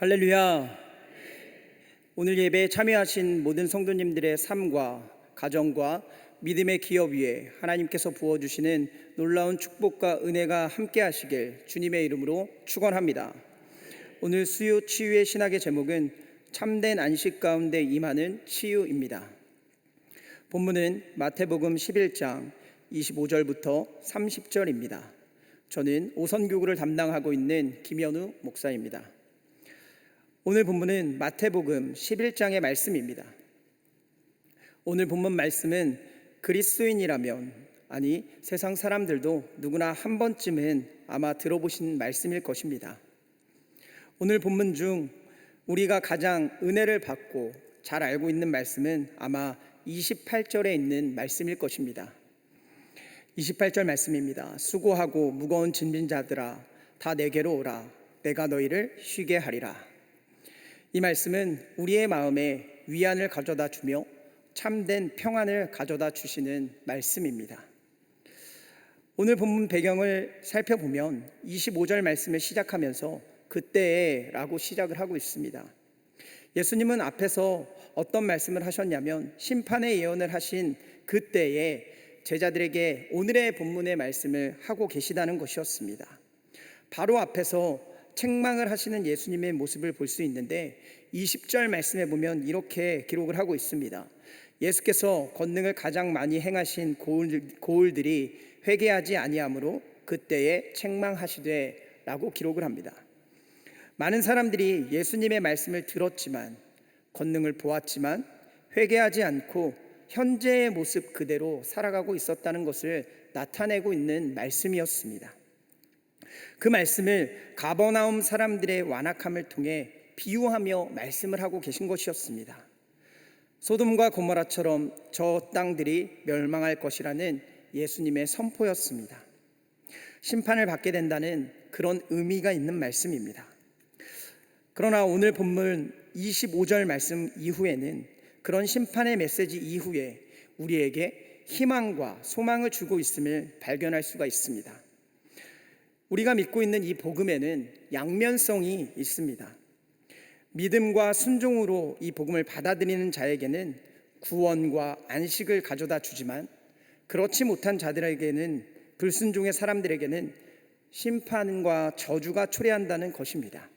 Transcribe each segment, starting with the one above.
할렐루야. 오늘 예배에 참여하신 모든 성도님들의 삶과 가정과 믿음의 기업 위에 하나님께서 부어주시는 놀라운 축복과 은혜가 함께 하시길 주님의 이름으로 축원합니다. 오늘 수요 치유의 신학의 제목은 참된 안식 가운데 임하는 치유입니다. 본문은 마태복음 11장 25절부터 30절입니다. 저는 오선교구를 담당하고 있는 김현우 목사입니다. 오늘 본문은 마태복음 11장의 말씀입니다. 오늘 본문 말씀은 그리스도인이라면, 아니 세상 사람들도 누구나 한 번쯤은 아마 들어보신 말씀일 것입니다. 오늘 본문 중 우리가 가장 은혜를 받고 잘 알고 있는 말씀은 아마 28절에 있는 말씀일 것입니다. 28절 말씀입니다. 수고하고 무거운 짐진 자들아 다 내게로 오라. 내가 너희를 쉬게 하리라. 이 말씀은 우리의 마음에 위안을 가져다 주며 참된 평안을 가져다 주시는 말씀입니다. 오늘 본문 배경을 살펴보면 25절 말씀을 시작하면서 그때에 라고 시작을 하고 있습니다. 예수님은 앞에서 어떤 말씀을 하셨냐면 심판의 예언을 하신 그때에 제자들에게 오늘의 본문의 말씀을 하고 계시다는 것이었습니다. 바로 앞에서 책망을 하시는 예수님의 모습을 볼 수 있는데 20절 말씀에 보면 이렇게 기록을 하고 있습니다. 예수께서 권능을 가장 많이 행하신 고을들이 회개하지 아니하므로 그때에 책망하시되 라고 기록을 합니다. 많은 사람들이 예수님의 말씀을 들었지만, 권능을 보았지만 회개하지 않고 현재의 모습 그대로 살아가고 있었다는 것을 나타내고 있는 말씀이었습니다. 그 말씀을 가버나움 사람들의 완악함을 통해 비유하며 말씀을 하고 계신 것이었습니다. 소돔과 고모라처럼 저 땅들이 멸망할 것이라는 예수님의 선포였습니다. 심판을 받게 된다는 그런 의미가 있는 말씀입니다. 그러나 오늘 본문 25절 말씀 이후에는 그런 심판의 메시지 이후에 우리에게 희망과 소망을 주고 있음을 발견할 수가 있습니다. 우리가 믿고 있는 이 복음에는 양면성이 있습니다. 믿음과 순종으로 이 복음을 받아들이는 자에게는 구원과 안식을 가져다 주지만, 그렇지 못한 자들에게는, 불순종의 사람들에게는 심판과 저주가 초래한다는 것입니다.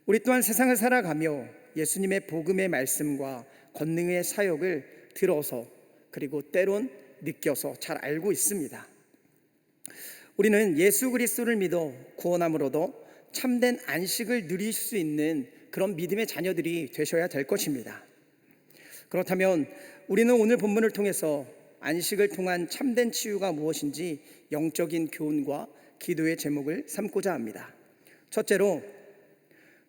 우리 또한 세상을 살아가며 예수님의 복음의 말씀과 권능의 사역을 들어서, 그리고 때론 느껴서 잘 알고 있습니다. 우리는 예수 그리스도를 믿어 구원함으로도 참된 안식을 누릴 수 있는 그런 믿음의 자녀들이 되셔야 될 것입니다. 그렇다면 우리는 오늘 본문을 통해서 안식을 통한 참된 치유가 무엇인지 영적인 교훈과 기도의 제목을 삼고자 합니다. 첫째로,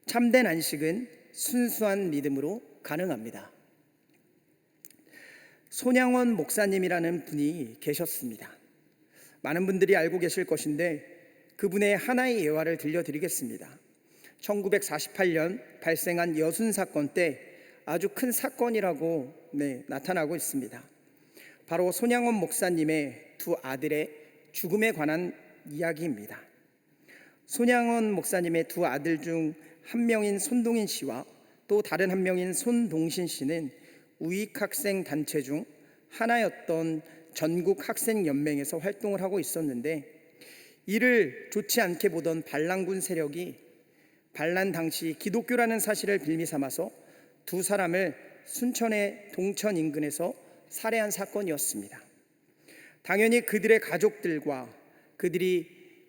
참된 안식은 순수한 믿음으로 가능합니다. 손양원 목사님이라는 분이 계셨습니다. 많은 분들이 알고 계실 것인데 그분의 하나의 예화를 들려드리겠습니다. 1948년 발생한 여순 사건 때 아주 큰 사건이라고 나타나고 있습니다. 바로 손양원 목사님의 두 아들의 죽음에 관한 이야기입니다. 손양원 목사님의 두 아들 중 한 명인 손동인 씨와 또 다른 한 명인 손동신 씨는 우익학생 단체 중 하나였던 전국학생연맹에서 활동을 하고 있었는데, 이를 좋지 않게 보던 반란군 세력이 반란 당시 기독교라는 사실을 빌미 삼아서 두 사람을 순천의 동천 인근에서 살해한 사건이었습니다. 당연히 그들의 가족들과 그들이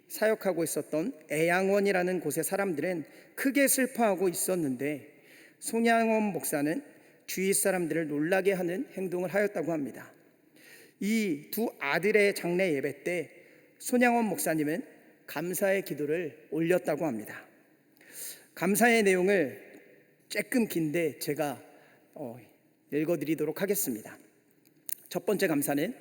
사역하고 있었던 애양원이라는 곳의 사람들은 크게 슬퍼하고 있었는데, 손양원 목사는 주위 사람들을 놀라게 하는 행동을 하였다고 합니다. 이 두 아들의 장례 예배 때 손양원 목사님은 감사의 기도를 올렸다고 합니다. 감사의 내용을 조금 긴데 제가 읽어드리도록 하겠습니다. 첫 번째 감사는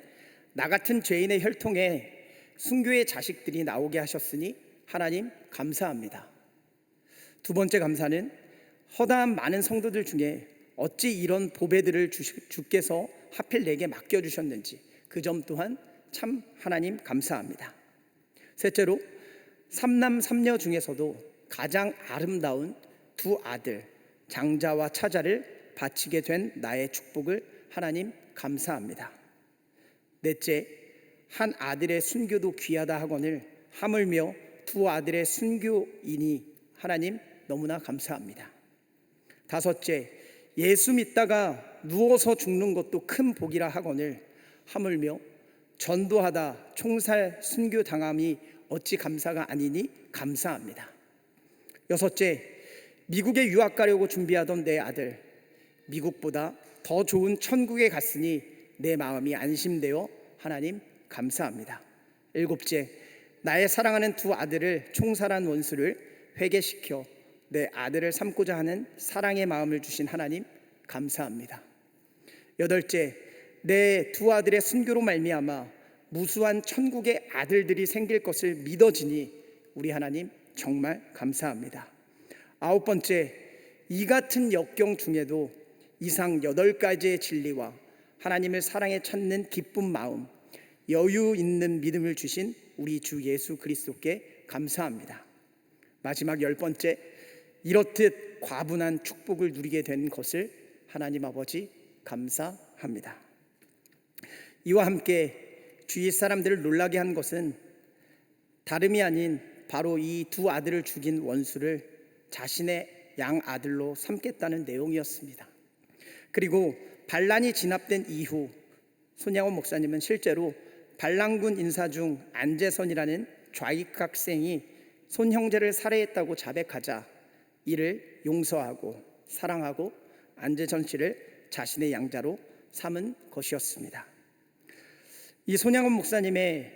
나 같은 죄인의 혈통에 순교의 자식들이 나오게 하셨으니 하나님 감사합니다. 두 번째 감사는 허다한 많은 성도들 중에 어찌 이런 보배들을 주께서 하필 내게 맡겨주셨는지 그 점 또한 참 하나님 감사합니다. 셋째로, 삼남 삼녀 중에서도 가장 아름다운 두 아들 장자와 차자를 바치게 된 나의 축복을 하나님 감사합니다. 넷째, 한 아들의 순교도 귀하다 하거늘 하물며 두 아들의 순교이니 하나님 너무나 감사합니다. 다섯째, 예수 믿다가 누워서 죽는 것도 큰 복이라 하거늘 하물며 전도하다 총살 순교 당함이 어찌 감사가 아니니 감사합니다. 여섯째, 미국에 유학 가려고 준비하던 내 아들 미국보다 더 좋은 천국에 갔으니 내 마음이 안심되어 하나님 감사합니다. 일곱째, 나의 사랑하는 두 아들을 총살한 원수를 회개시켜 내 아들을 삼고자 하는 사랑의 마음을 주신 하나님 감사합니다. 여덟째, 내 두 아들의 순교로 말미암아 무수한 천국의 아들들이 생길 것을 믿어지니 우리 하나님 정말 감사합니다. 아홉 번째, 이 같은 역경 중에도 이상 8가지의 진리와 하나님을 사랑에 찾는 기쁜 마음, 여유 있는 믿음을 주신 우리 주 예수 그리스도께 감사합니다. 마지막 10번째, 이렇듯 과분한 축복을 누리게 된 것을 하나님 아버지 감사합니다. 이와 함께 주위 사람들을 놀라게 한 것은 다름이 아닌 바로 이 두 아들을 죽인 원수를 자신의 양아들로 삼겠다는 내용이었습니다. 그리고 반란이 진압된 이후 손양원 목사님은 실제로 반란군 인사 중 안재선이라는 좌익학생이 손 형제를 살해했다고 자백하자 이를 용서하고 사랑하고 안재선 씨를 자신의 양자로 삼은 것이었습니다. 이 손양원 목사님의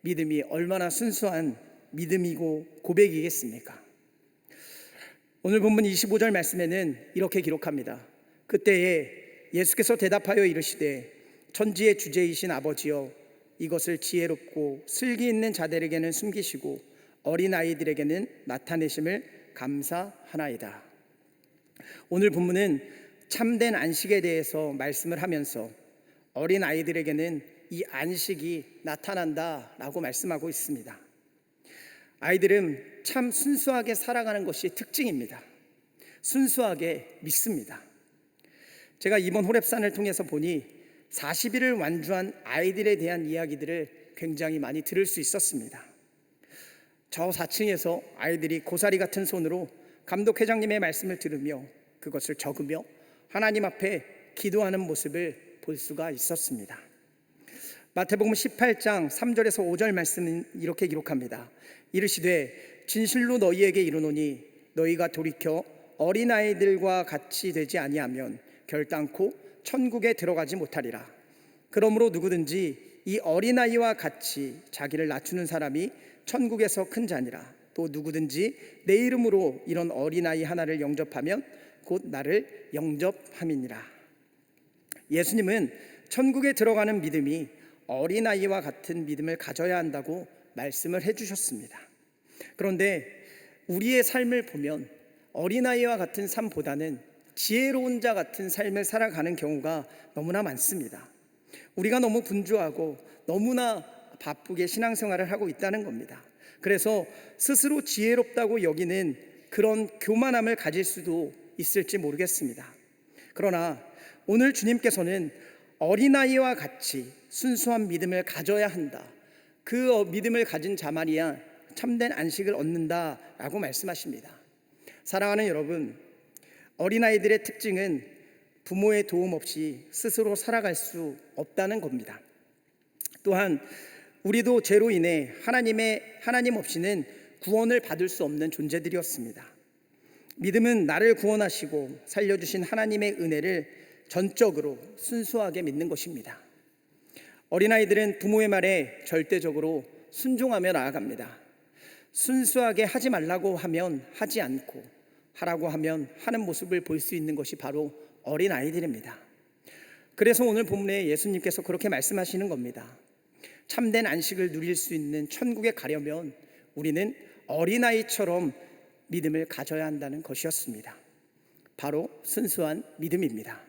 믿음이 얼마나 순수한 믿음이고 고백이겠습니까? 오늘 본문 25절 말씀에는 이렇게 기록합니다. 그때에 예수께서 대답하여 이르시되 천지의 주제이신 아버지여 이것을 지혜롭고 슬기 있는 자들에게는 숨기시고 어린아이들에게는 나타내심을 감사하나이다. 오늘 본문은 참된 안식에 대해서 말씀을 하면서 어린아이들에게는 이 안식이 나타난다라고 말씀하고 있습니다. 아이들은 참 순수하게 살아가는 것이 특징입니다. 순수하게 믿습니다. 제가 이번 호렙산을 통해서 보니 40일을 완주한 아이들에 대한 이야기들을 굉장히 많이 들을 수 있었습니다. 저 4층에서 아이들이 고사리 같은 손으로 감독회장님의 말씀을 들으며 그것을 적으며 하나님 앞에 기도하는 모습을 볼 수가 있었습니다. 마태복음 18장 3절에서 5절 말씀은 이렇게 기록합니다. 이르시되 진실로 너희에게 이르노니 너희가 돌이켜 어린아이들과 같이 되지 아니하면 결단코 천국에 들어가지 못하리라. 그러므로 누구든지 이 어린아이와 같이 자기를 낮추는 사람이 천국에서 큰 자니라. 또 누구든지 내 이름으로 이런 어린아이 하나를 영접하면 곧 나를 영접함이니라. 예수님은 천국에 들어가는 믿음이 어린아이와 같은 믿음을 가져야 한다고 말씀을 해주셨습니다. 그런데 우리의 삶을 보면 어린아이와 같은 삶보다는 지혜로운 자 같은 삶을 살아가는 경우가 너무나 많습니다. 우리가 너무 분주하고 너무나 바쁘게 신앙생활을 하고 있다는 겁니다. 그래서 스스로 지혜롭다고 여기는 그런 교만함을 가질 수도 있을지 모르겠습니다. 그러나 오늘 주님께서는 어린아이와 같이 순수한 믿음을 가져야 한다. 그 믿음을 가진 자만이야 참된 안식을 얻는다라고 말씀하십니다. 사랑하는 여러분, 어린아이들의 특징은 부모의 도움 없이 스스로 살아갈 수 없다는 겁니다. 또한 우리도 죄로 인해 하나님 없이는 구원을 받을 수 없는 존재들이었습니다. 믿음은 나를 구원하시고 살려주신 하나님의 은혜를 전적으로 순수하게 믿는 것입니다. 어린아이들은 부모의 말에 절대적으로 순종하며 나아갑니다. 순수하게 하지 말라고 하면 하지 않고 하라고 하면 하는 모습을 볼 수 있는 것이 바로 어린아이들입니다. 그래서 오늘 본문에 예수님께서 그렇게 말씀하시는 겁니다. 참된 안식을 누릴 수 있는 천국에 가려면 우리는 어린아이처럼 믿음을 가져야 한다는 것이었습니다. 바로 순수한 믿음입니다.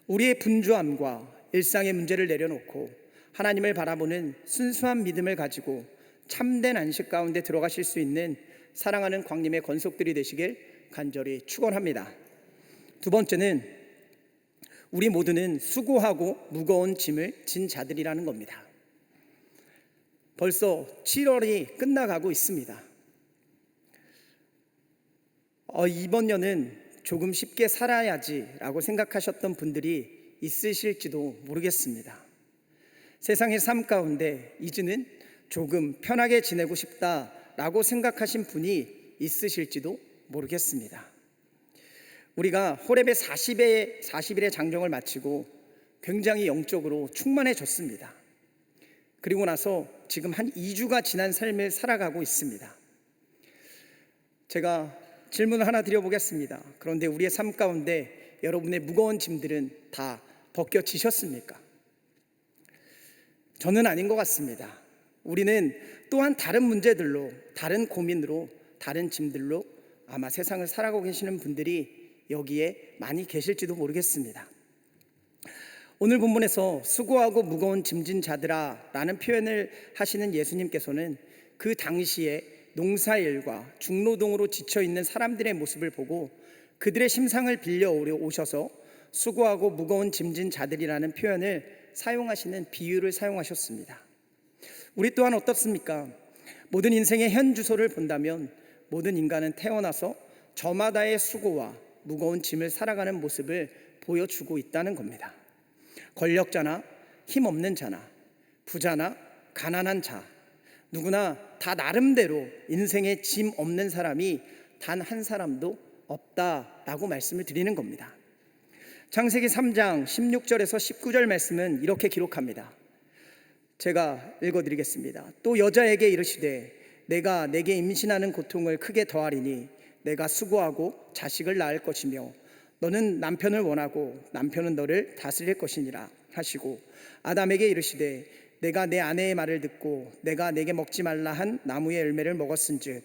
우리의 분주함과 일상의 문제를 내려놓고 하나님을 바라보는 순수한 믿음을 가지고 참된 안식 가운데 들어가실 수 있는 사랑하는 광님의 권속들이 되시길 간절히 축원합니다. 두 번째는 우리 모두는 수고하고 무거운 짐을 진 자들이라는 겁니다. 벌써 7월이 끝나가고 있습니다. 이번 년은 조금 쉽게 살아야지라고 생각하셨던 분들이 있으실지도 모르겠습니다. 세상의 삶 가운데 이제는 조금 편하게 지내고 싶다라고 생각하신 분이 있으실지도 모르겠습니다. 우리가 호렙의 40일의 장정을 마치고 굉장히 영적으로 충만해졌습니다. 그리고 나서 지금 한 2주가 지난 삶을 살아가고 있습니다. 제가 질문을 하나 드려보겠습니다. 그런데 우리의 삶 가운데 여러분의 무거운 짐들은 다 벗겨지셨습니까? 저는 아닌 것 같습니다. 우리는 또한 다른 문제들로, 다른 고민으로, 다른 짐들로 아마 세상을 살아가고 계시는 분들이 여기에 많이 계실지도 모르겠습니다. 오늘 본문에서 수고하고 무거운 짐진 자들아 라는 표현을 하시는 예수님께서는 그 당시에 농사일과 중노동으로 지쳐있는 사람들의 모습을 보고 그들의 심상을 빌려 오셔서 수고하고 무거운 짐진 자들이라는 표현을 사용하시는 비유를 사용하셨습니다. 우리 또한 어떻습니까? 모든 인생의 현 주소를 본다면 모든 인간은 태어나서 저마다의 수고와 무거운 짐을 살아가는 모습을 보여주고 있다는 겁니다. 권력자나 힘없는 자나 부자나 가난한 자, 누구나 다 나름대로 인생에 짐 없는 사람이 단 한 사람도 없다라고 말씀을 드리는 겁니다. 창세기 3장 16절에서 19절 말씀은 이렇게 기록합니다. 제가 읽어드리겠습니다. 또 여자에게 이르시되 내가 내게 임신하는 고통을 크게 더하리니 내가 수고하고 자식을 낳을 것이며 너는 남편을 원하고 남편은 너를 다스릴 것이니라 하시고 아담에게 이르시되 내가 내 아내의 말을 듣고 내가 내게 먹지 말라 한 나무의 열매를 먹었은즉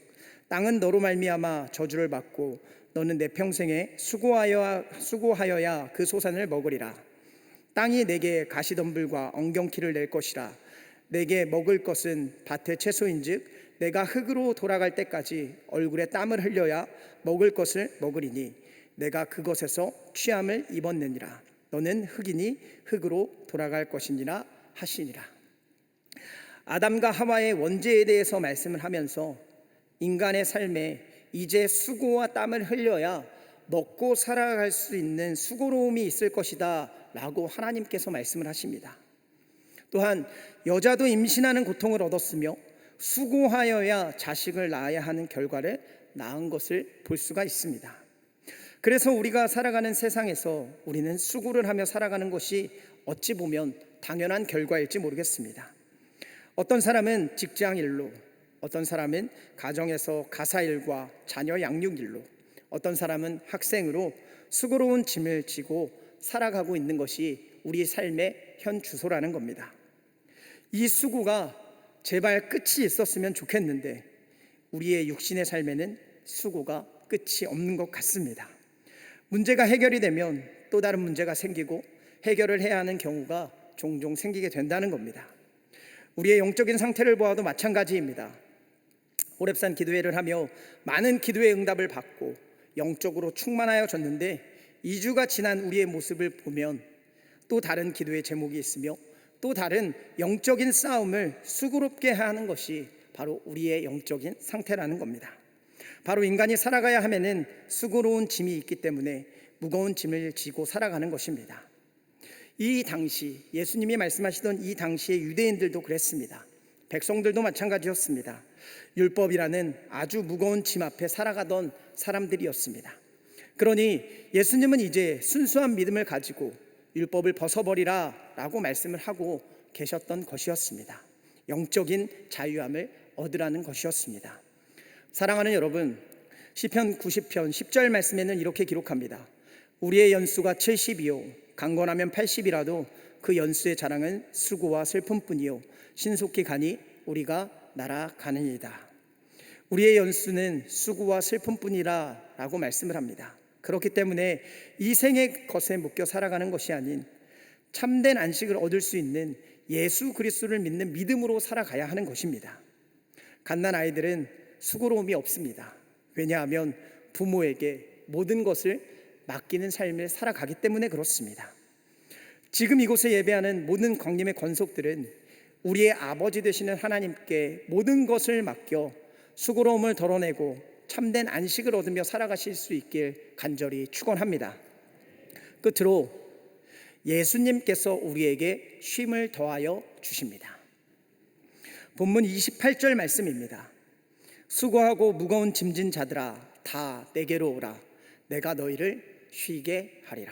땅은 너로 말미암아 저주를 받고 너는 내 평생에 수고하여야 그 소산을 먹으리라. 땅이 내게 가시덤불과 엉겅퀴를 낼 것이라. 내게 먹을 것은 밭의 채소인즉 내가 흙으로 돌아갈 때까지 얼굴에 땀을 흘려야 먹을 것을 먹으리니 내가 그것에서 취함을 입었느니라. 너는 흙이니 흙으로 돌아갈 것이니라 하시니라. 아담과 하와의 원죄에 대해서 말씀을 하면서 인간의 삶에 이제 수고와 땀을 흘려야 먹고 살아갈 수 있는 수고로움이 있을 것이다 라고 하나님께서 말씀을 하십니다. 또한 여자도 임신하는 고통을 얻었으며 수고하여야 자식을 낳아야 하는 결과를 낳은 것을 볼 수가 있습니다. 그래서 우리가 살아가는 세상에서 우리는 수고를 하며 살아가는 것이 어찌 보면 당연한 결과일지 모르겠습니다. 어떤 사람은 직장일로, 어떤 사람은 가정에서 가사일과 자녀 양육일로, 어떤 사람은 학생으로 수고로운 짐을 지고 살아가고 있는 것이 우리 삶의 현 주소라는 겁니다. 이 수고가 제발 끝이 있었으면 좋겠는데 우리의 육신의 삶에는 수고가 끝이 없는 것 같습니다. 문제가 해결이 되면 또 다른 문제가 생기고 해결을 해야 하는 경우가 종종 생기게 된다는 겁니다. 우리의 영적인 상태를 보아도 마찬가지입니다. 호렙산 기도회를 하며 많은 기도의 응답을 받고 영적으로 충만하여졌는데 2주가 지난 우리의 모습을 보면 또 다른 기도의 제목이 있으며 또 다른 영적인 싸움을 수고롭게 하는 것이 바로 우리의 영적인 상태라는 겁니다. 바로 인간이 살아가야 하면은 수고로운 짐이 있기 때문에 무거운 짐을 지고 살아가는 것입니다. 이 당시 예수님이 말씀하시던 이 당시의 유대인들도 그랬습니다. 백성들도 마찬가지였습니다. 율법이라는 아주 무거운 짐 앞에 살아가던 사람들이었습니다. 그러니 예수님은 이제 순수한 믿음을 가지고 율법을 벗어버리라 라고 말씀을 하고 계셨던 것이었습니다. 영적인 자유함을 얻으라는 것이었습니다. 사랑하는 여러분, 시편 90편 10절 말씀에는 이렇게 기록합니다. 우리의 연수가 70이요 강건하면 80이라도 그 연수의 자랑은 수고와 슬픔뿐이요 신속히 가니 우리가 날아가느니이다. 우리의 연수는 수고와 슬픔뿐이라 라고 말씀을 합니다. 그렇기 때문에 이 생의 것에 묶여 살아가는 것이 아닌 참된 안식을 얻을 수 있는 예수 그리스도를 믿는 믿음으로 살아가야 하는 것입니다. 갓난 아이들은 수고로움이 없습니다. 왜냐하면 부모에게 모든 것을 맡기는 삶을 살아가기 때문에 그렇습니다. 지금 이곳에 예배하는 모든 광림의 권속들은 우리의 아버지 되시는 하나님께 모든 것을 맡겨 수고로움을 덜어내고 참된 안식을 얻으며 살아가실 수 있길 간절히 축원합니다. 끝으로 예수님께서 우리에게 쉼을 더하여 주십니다. 본문 28절 말씀입니다. 수고하고 무거운 짐진 자들아 다 내게로 오라. 내가 너희를 쉬게 하리라.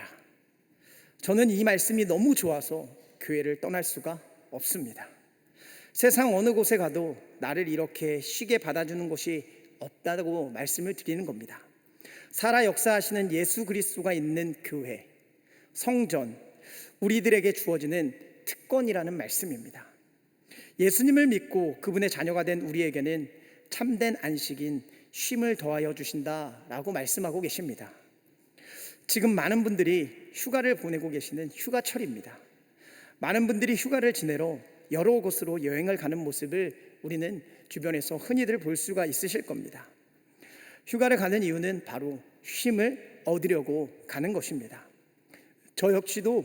저는 이 말씀이 너무 좋아서 교회를 떠날 수가 없습니다. 세상 어느 곳에 가도 나를 이렇게 쉬게 받아주는 곳이 없다고 말씀을 드리는 겁니다. 살아 역사하시는 예수 그리스도가 있는 교회, 성전, 우리들에게 주어지는 특권이라는 말씀입니다. 예수님을 믿고 그분의 자녀가 된 우리에게는 참된 안식인 쉼을 더하여 주신다라고 말씀하고 계십니다. 지금 많은 분들이 휴가를 보내고 계시는 휴가철입니다. 많은 분들이 휴가를 지내러 여러 곳으로 여행을 가는 모습을 우리는 주변에서 흔히들 볼 수가 있으실 겁니다. 휴가를 가는 이유는 바로 쉼을 얻으려고 가는 것입니다. 저 역시도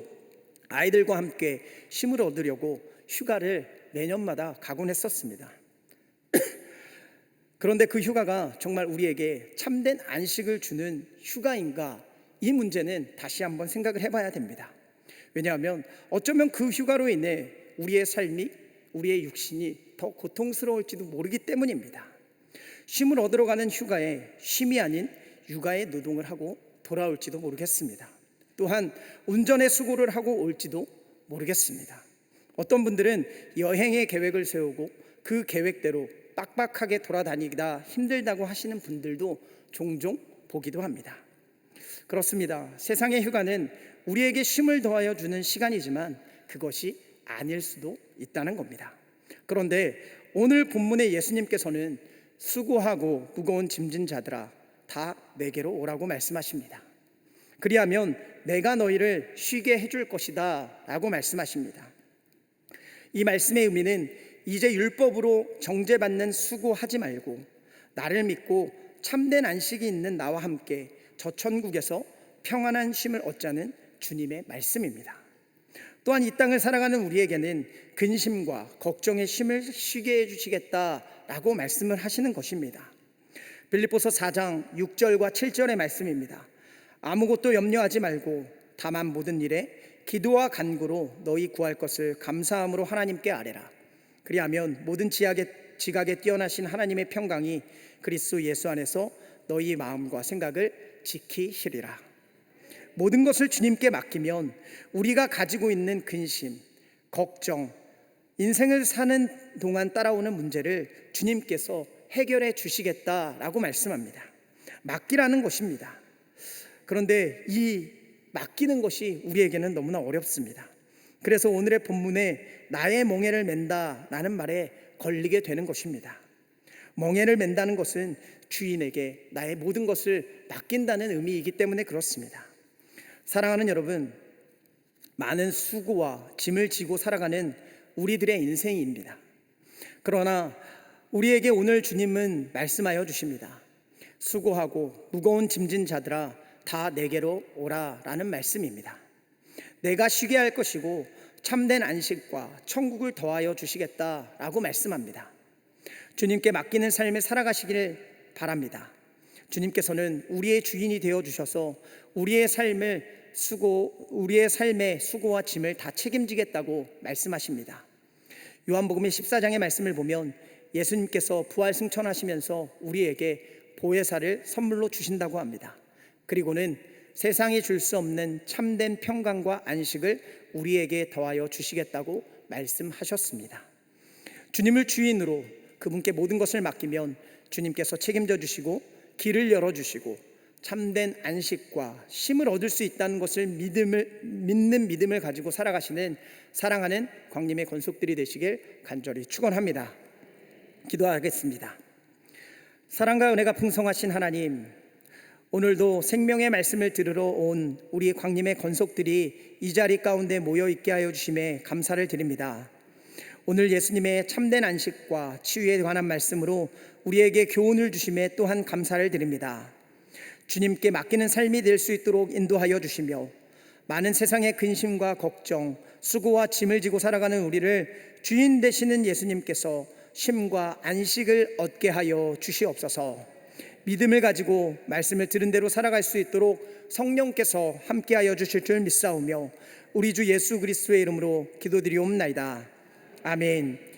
아이들과 함께 쉼을 얻으려고 휴가를 매년마다 가곤 했었습니다. 그런데 그 휴가가 정말 우리에게 참된 안식을 주는 휴가인가? 이 문제는 다시 한번 생각을 해봐야 됩니다. 왜냐하면 어쩌면 그 휴가로 인해 우리의 삶이, 우리의 육신이 더 고통스러울지도 모르기 때문입니다. 쉼을 얻으러 가는 휴가에 쉼이 아닌 육아의 노동을 하고 돌아올지도 모르겠습니다. 또한 운전의 수고를 하고 올지도 모르겠습니다. 어떤 분들은 여행의 계획을 세우고 그 계획대로 빡빡하게 돌아다니기가 힘들다고 하시는 분들도 종종 보기도 합니다. 그렇습니다. 세상의 휴가는 우리에게 쉼을 더하여 주는 시간이지만 그것이 아닐 수도 있다는 겁니다. 그런데 오늘 본문의 예수님께서는 수고하고 무거운 짐진 자들아 다 내게로 오라고 말씀하십니다. 그리하면 내가 너희를 쉬게 해줄 것이다 라고 말씀하십니다. 이 말씀의 의미는 이제 율법으로 정죄받는 수고하지 말고 나를 믿고 참된 안식이 있는 나와 함께 저 천국에서 평안한 쉼을 얻자는 주님의 말씀입니다. 또한 이 땅을 살아가는 우리에게는 근심과 걱정의 쉼을 쉬게 해주시겠다라고 말씀을 하시는 것입니다. 빌립보서 4장 6절과 7절의 말씀입니다. 아무것도 염려하지 말고 다만 모든 일에 기도와 간구로 너희 구할 것을 감사함으로 하나님께 아뢰라. 그리하면 모든 지각에 뛰어나신 하나님의 평강이 그리스도 예수 안에서 너희 마음과 생각을 지키시리라. 모든 것을 주님께 맡기면 우리가 가지고 있는 근심, 걱정, 인생을 사는 동안 따라오는 문제를 주님께서 해결해 주시겠다라고 말씀합니다. 맡기라는 것입니다. 그런데 이 맡기는 것이 우리에게는 너무나 어렵습니다. 그래서 오늘의 본문에 나의 멍에를 맨다라는 말에 걸리게 되는 것입니다. 멍에를 맨다는 것은 주인에게 나의 모든 것을 맡긴다는 의미이기 때문에 그렇습니다. 사랑하는 여러분, 많은 수고와 짐을 지고 살아가는 우리들의 인생입니다. 그러나 우리에게 오늘 주님은 말씀하여 주십니다. 수고하고 무거운 짐진 자들아 다 내게로 오라 라는 말씀입니다. 내가 쉬게 할 것이고 참된 안식과 천국을 더하여 주시겠다라고 말씀합니다. 주님께 맡기는 삶을 살아가시기를 바랍니다. 주님께서는 우리의 주인이 되어 주셔서 우리의 삶의 수고와 짐을 다 책임지겠다고 말씀하십니다. 요한복음 14장의 말씀을 보면 예수님께서 부활 승천하시면서 우리에게 보혜사를 선물로 주신다고 합니다. 그리고는 세상이 줄 수 없는 참된 평강과 안식을 우리에게 더하여 주시겠다고 말씀하셨습니다. 주님을 주인으로 그분께 모든 것을 맡기면 주님께서 책임져 주시고 길을 열어주시고 참된 안식과 쉼을 얻을 수 있다는 것을 믿는 믿음을 가지고 살아가시는 사랑하는 광림의 권속들이 되시길 간절히 축원합니다. 기도하겠습니다. 사랑과 은혜가 풍성하신 하나님, 오늘도 생명의 말씀을 들으러 온 우리 광림의 권속들이 이 자리 가운데 모여 있게 하여 주심에 감사를 드립니다. 오늘 예수님의 참된 안식과 치유에 관한 말씀으로 우리에게 교훈을 주심에 또한 감사를 드립니다. 주님께 맡기는 삶이 될 수 있도록 인도하여 주시며 많은 세상의 근심과 걱정, 수고와 짐을 지고 살아가는 우리를 주인 되시는 예수님께서 쉼과 안식을 얻게 하여 주시옵소서. 믿음을 가지고 말씀을 들은 대로 살아갈 수 있도록 성령께서 함께하여 주실 줄 믿사오며 우리 주 예수 그리스도의 이름으로 기도드리옵나이다. 아멘.